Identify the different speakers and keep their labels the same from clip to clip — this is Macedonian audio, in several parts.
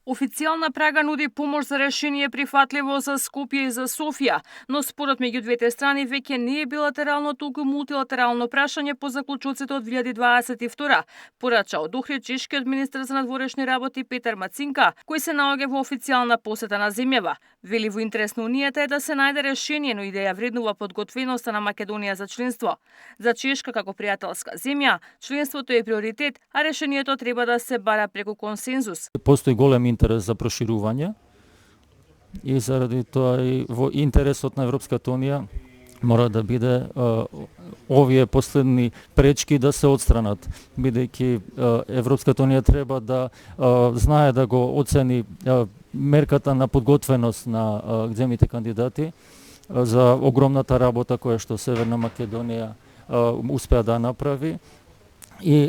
Speaker 1: Официјална Прага нуди помош за решение прифатливо за Скопје и за Софија, но според меѓу двете страни веќе не е билатерално, туку мултилатерално прашање по заклучоците од 2022, порача од Охрид чешкиот министер за надворешни работи Петар Мацинка, кој се наоѓа во официјална посета на земјава. Вели во интерес на унијата е да се најде решение, но и да ја вреднува подготвеноста на Македонија за членство. За Чешка како пријателска земја, членството е приоритет, а решението треба да се бара преку консензус.
Speaker 2: Постои голем интерес за проширување и заради тоа и во интересот на Европската унија мора да биде овие последни пречки да се отстранат, бидејќи Европската унија треба да знае да го оцени мерката на подготвеност на земјите кандидати за огромната работа која што Северна Македонија успеа да направи и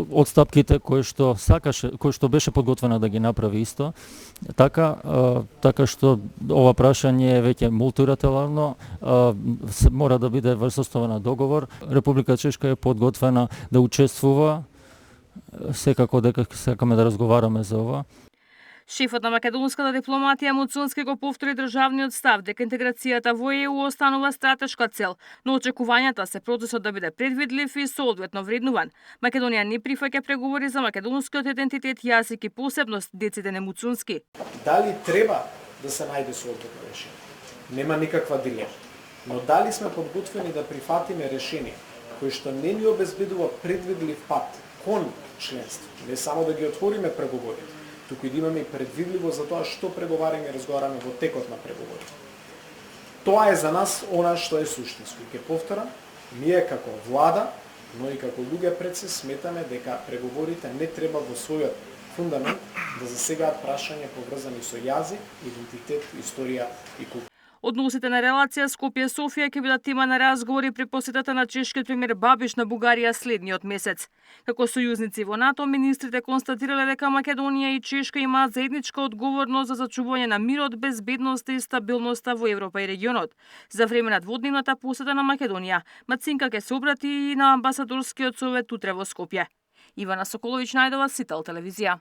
Speaker 2: одстапките кои што беше подготвена да ги направи исто, така што ова прашање е веќе мултилатерално, мора да биде врз основа на договор. Република Чешка е подготвена да учествува, секако дека сакаме да разговараме за ова.
Speaker 1: Шефот на македонската дипломатија Муцунски го повтори државниот став дека интеграцијата во ЕУ останува стратешка цел, но очекувањата се процесот да биде предвидлив и соодветно вреднуван. Македонија не прифаќа преговори за македонскиот идентитет, јазик и посебност, деците на Муцунски.
Speaker 3: Дали треба да се најде соодветно решение? Нема никаква дилема. Но дали сме подготвени да прифатиме решение кој што не ни обезбедува предвидлив пат кон членство, не само да ги отвориме преговорите, туку и да имаме предвидливо за тоа што преговараме и разговараме во текот на преговорите. Тоа е за нас она што е суштинско. И ќе повторам, ние како влада, но и како луѓе пред се сметаме дека преговорите не треба во својот фундамент да засегаат прашања поврзани со јазик, идентитет, историја и култура.
Speaker 1: Односите на релација Скопје-Софија ќе бидат тема на разговори при посетата на чешкиот премиер Бабиш на Бугарија следниот месец. Како сојузници во НАТО, министрите констатирале дека Македонија и Чешка имаат заедничка одговорност за зачувување на мирот, безбедноста и стабилноста во Европа и регионот. За време на дводневната посета на Македонија, Мацинка ќе се обрати и на амбасадорскиот совет утре во Скопје. Ивана Соколовиќ најдова, Сител телевизија.